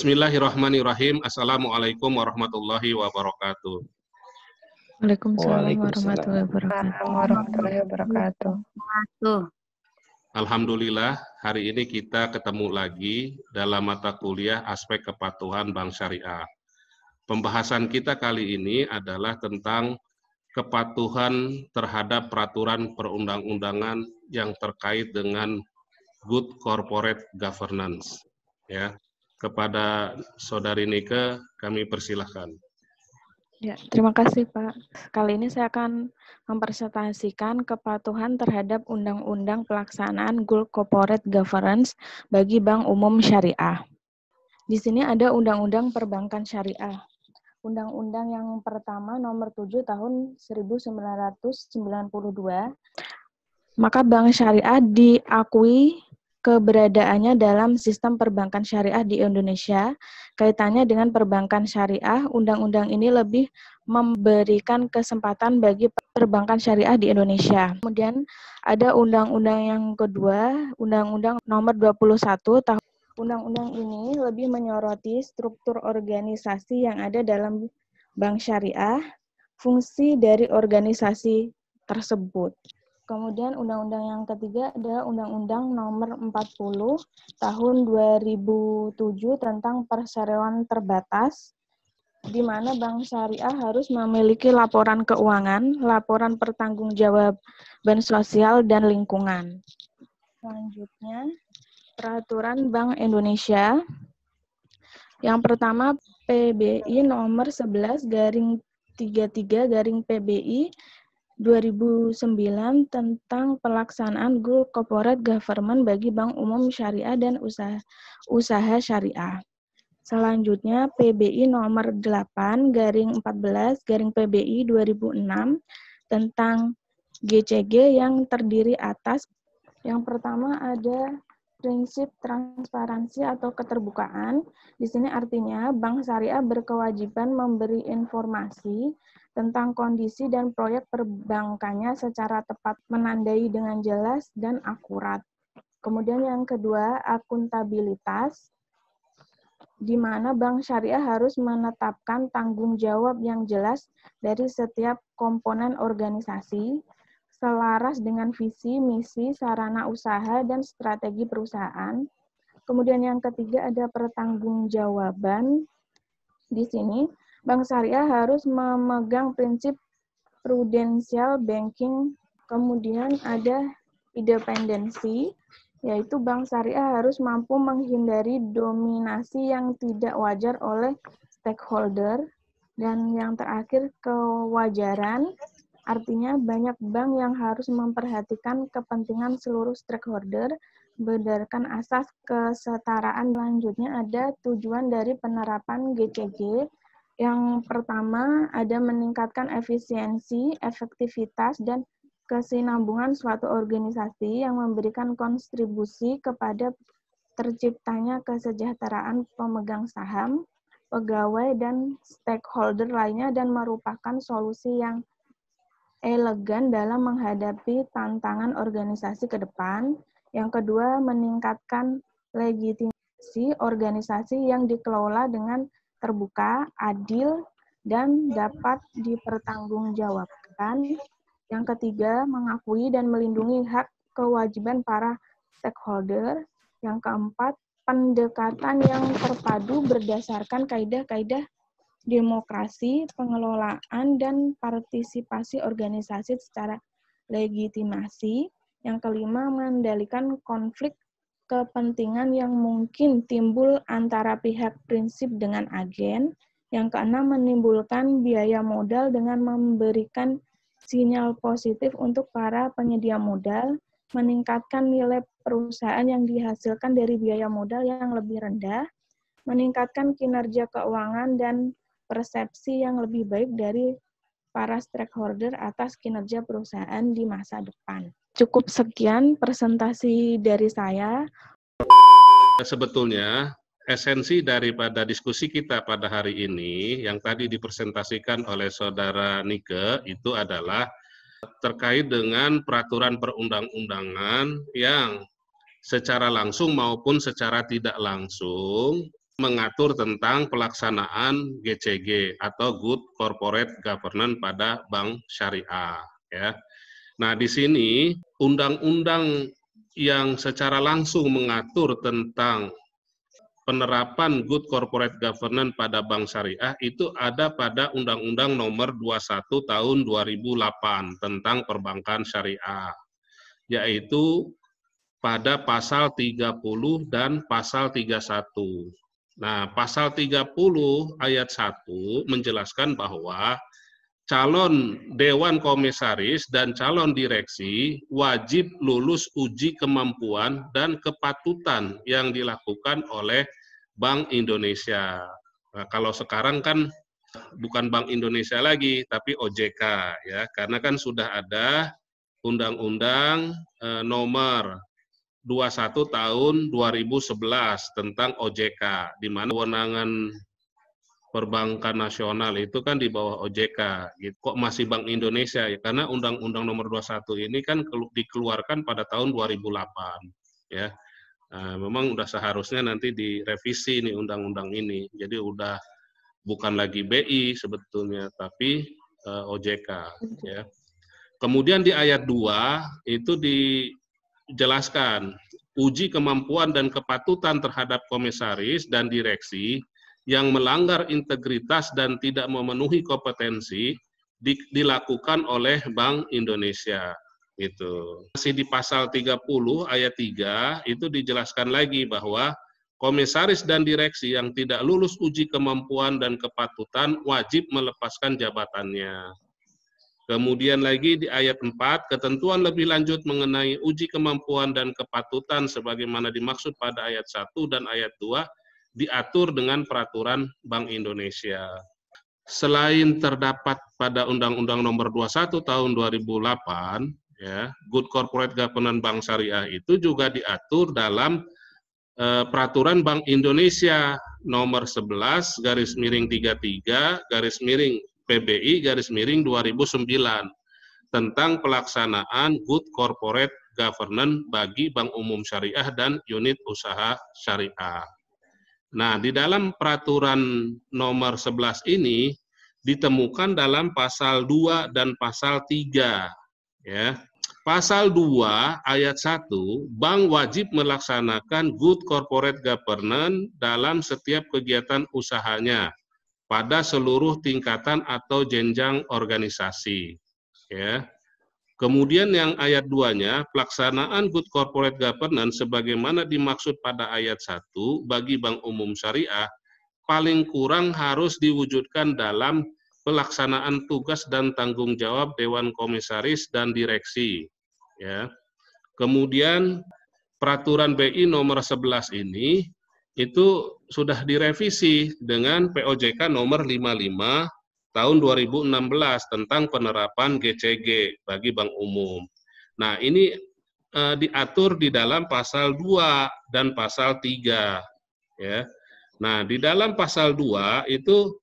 Bismillahirrahmanirrahim. Assalamualaikum warahmatullahi wabarakatuh. Waalaikumsalam Waalaikumsalam warahmatullahi wabarakatuh. Alhamdulillah, hari ini kita ketemu lagi dalam mata kuliah aspek kepatuhan bank syariah. Pembahasan kita kali ini adalah tentang kepatuhan terhadap peraturan perundang-undangan yang terkait dengan good corporate governance. Ya, kepada Saudari Nike, kami persilahkan. Ya, terima kasih Pak. Kali ini saya akan mempresentasikan kepatuhan terhadap Undang-Undang Pelaksanaan Good Corporate Governance bagi Bank Umum Syariah. Di sini ada Undang-Undang Perbankan Syariah. Undang-Undang yang pertama nomor 7 tahun 1992. Maka Bank Syariah diakui keberadaannya dalam sistem perbankan syariah di Indonesia. Kaitannya dengan perbankan syariah, undang-undang ini lebih memberikan kesempatan bagi perbankan syariah di Indonesia. Kemudian ada undang-undang yang kedua, Undang-Undang nomor 21 tahun. Undang-undang ini lebih menyoroti struktur organisasi yang ada dalam bank syariah, fungsi dari organisasi tersebut. Kemudian undang-undang yang ketiga ada Undang-Undang nomor 40 tahun 2007 tentang perseroan terbatas, di mana bank syariah harus memiliki laporan keuangan, laporan pertanggungjawaban sosial dan lingkungan. Selanjutnya, Peraturan Bank Indonesia. Yang pertama PBI nomor 11/33/PBI 2009 tentang pelaksanaan Good Corporate Governance bagi Bank Umum Syariah dan usaha syariah. Selanjutnya PBI nomor 8/14/PBI 2006 tentang GCG yang terdiri atas yang pertama ada prinsip transparansi atau keterbukaan. Di sini artinya bank syariah berkewajiban memberi informasi tentang kondisi dan proyek perbankannya secara tepat, menandai dengan jelas dan akurat. Kemudian yang kedua, akuntabilitas, di mana bank syariah harus menetapkan tanggung jawab yang jelas dari setiap komponen organisasi, selaras dengan visi, misi, sarana usaha, dan strategi perusahaan. Kemudian yang ketiga ada pertanggungjawaban. Di sini, bank syariah harus memegang prinsip prudensial banking. Kemudian ada independensi, yaitu bank syariah harus mampu menghindari dominasi yang tidak wajar oleh stakeholder. Dan yang terakhir, kewajaran. Artinya banyak bank yang harus memperhatikan kepentingan seluruh stakeholder berdasarkan asas kesetaraan. Selanjutnya ada tujuan dari penerapan GCG. Yang pertama ada meningkatkan efisiensi, efektivitas, dan kesinambungan suatu organisasi yang memberikan kontribusi kepada terciptanya kesejahteraan pemegang saham, pegawai, dan stakeholder lainnya dan merupakan solusi yang elegan dalam menghadapi tantangan organisasi ke depan. Yang kedua, meningkatkan legitimasi organisasi yang dikelola dengan terbuka, adil, dan dapat dipertanggungjawabkan. Yang ketiga, mengakui dan melindungi hak kewajiban para stakeholder. Yang keempat, pendekatan yang terpadu berdasarkan kaidah-kaidah demokrasi, pengelolaan, dan partisipasi organisasi secara legitimasi. Yang kelima, mengendalikan konflik kepentingan yang mungkin timbul antara pihak prinsip dengan agen. Yang keenam, menimbulkan biaya modal dengan memberikan sinyal positif untuk para penyedia modal, meningkatkan nilai perusahaan yang dihasilkan dari biaya modal yang lebih rendah, meningkatkan kinerja keuangan dan persepsi yang lebih baik dari para stakeholder atas kinerja perusahaan di masa depan. Cukup sekian presentasi dari saya. Sebetulnya esensi daripada diskusi kita pada hari ini yang tadi dipresentasikan oleh Saudara Nike itu adalah terkait dengan peraturan perundang-undangan yang secara langsung maupun secara tidak langsung mengatur tentang pelaksanaan GCG atau Good Corporate Governance pada bank syariah, ya. Nah, di sini undang-undang yang secara langsung mengatur tentang penerapan Good Corporate Governance pada bank syariah itu ada pada Undang-Undang Nomor 21 Tahun 2008 tentang perbankan syariah, yaitu pada pasal 30 dan pasal 31. Nah, pasal 30 ayat 1 menjelaskan bahwa calon Dewan Komisaris dan calon direksi wajib lulus uji kemampuan dan kepatutan yang dilakukan oleh Bank Indonesia. Nah, kalau sekarang kan bukan Bank Indonesia lagi, tapi OJK, ya, karena kan sudah ada Undang-Undang Nomor 21 Tahun 2011 tentang OJK, di mana kewenangan perbankan nasional itu kan di bawah OJK. Gitu. Kok masih Bank Indonesia? Ya, karena Undang-Undang Nomor 21 ini kan dikeluarkan pada tahun 2008, ya. Nah, memang udah seharusnya nanti direvisi nih undang-undang ini. Jadi udah bukan lagi BI sebetulnya, tapi OJK. Ya. Kemudian di ayat 2 itu dijelaskan uji kemampuan dan kepatutan terhadap komisaris dan direksi yang melanggar integritas dan tidak memenuhi kompetensi dilakukan oleh Bank Indonesia. Itu. Masih di pasal 30 ayat 3 itu dijelaskan lagi bahwa komisaris dan direksi yang tidak lulus uji kemampuan dan kepatutan wajib melepaskan jabatannya. Kemudian lagi di ayat 4, ketentuan lebih lanjut mengenai uji kemampuan dan kepatutan sebagaimana dimaksud pada ayat 1 dan ayat 2 diatur dengan peraturan Bank Indonesia. Selain terdapat pada Undang-Undang Nomor 21 Tahun 2008, ya, Good Corporate Governance Bank Syariah itu juga diatur dalam Peraturan Bank Indonesia Nomor 11/33/PBI/2009 tentang pelaksanaan Good Corporate Governance bagi Bank Umum Syariah dan unit usaha syariah. Nah, di dalam Peraturan Nomor 11 ini ditemukan dalam pasal 2 dan pasal 3, ya. Pasal 2 ayat 1, bank wajib melaksanakan Good Corporate Governance dalam setiap kegiatan usahanya pada seluruh tingkatan atau jenjang organisasi. Ya. Kemudian yang ayat 2-nya, pelaksanaan Good Corporate Governance sebagaimana dimaksud pada ayat 1 bagi Bank Umum Syariah paling kurang harus diwujudkan dalam pelaksanaan tugas dan tanggung jawab Dewan Komisaris dan Direksi. Ya. Kemudian Peraturan BI Nomor 11 ini itu sudah direvisi dengan POJK Nomor 55 Tahun 2016 tentang penerapan GCG bagi Bank Umum. Nah, ini diatur di dalam pasal 2 dan pasal 3. Ya. Nah, di dalam pasal 2 itu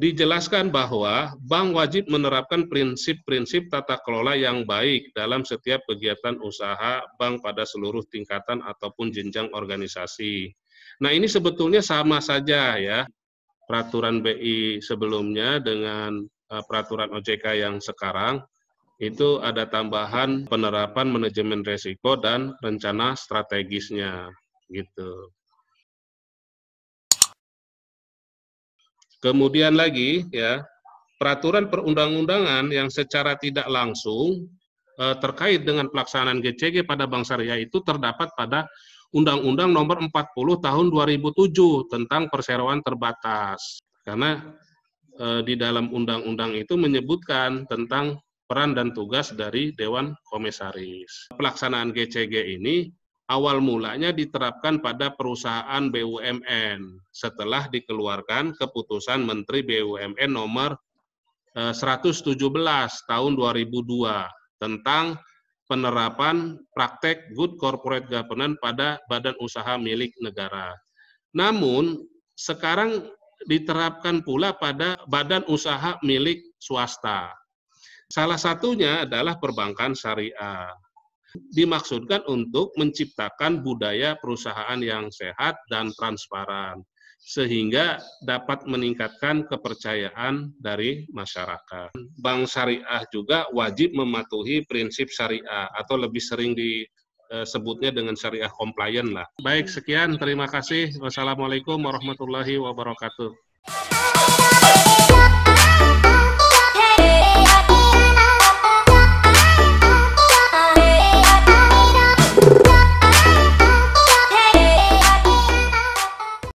dijelaskan bahwa bank wajib menerapkan prinsip-prinsip tata kelola yang baik dalam setiap kegiatan usaha bank pada seluruh tingkatan ataupun jenjang organisasi. Nah, ini sebetulnya sama saja, ya, peraturan BI sebelumnya dengan peraturan OJK yang sekarang. Itu ada tambahan penerapan manajemen risiko dan rencana strategisnya, gitu. Kemudian lagi, ya, peraturan perundang-undangan yang secara tidak langsung terkait dengan pelaksanaan GCG pada bank syariah itu terdapat pada Undang-Undang Nomor 40 Tahun 2007 tentang perseroan terbatas. Karena di dalam undang-undang itu menyebutkan tentang peran dan tugas dari Dewan Komisaris. Pelaksanaan GCG ini awal mulanya diterapkan pada perusahaan BUMN setelah dikeluarkan keputusan Menteri BUMN nomor 117 tahun 2002 tentang penerapan praktek Good Corporate Governance pada badan usaha milik negara. Namun, sekarang diterapkan pula pada badan usaha milik swasta. Salah satunya adalah perbankan syariah. Dimaksudkan untuk menciptakan budaya perusahaan yang sehat dan transparan, sehingga dapat meningkatkan kepercayaan dari masyarakat. Bank syariah juga wajib mematuhi prinsip syariah atau lebih sering disebutnya dengan syariah compliant lah. Baik, sekian, terima kasih. Wassalamualaikum warahmatullahi wabarakatuh.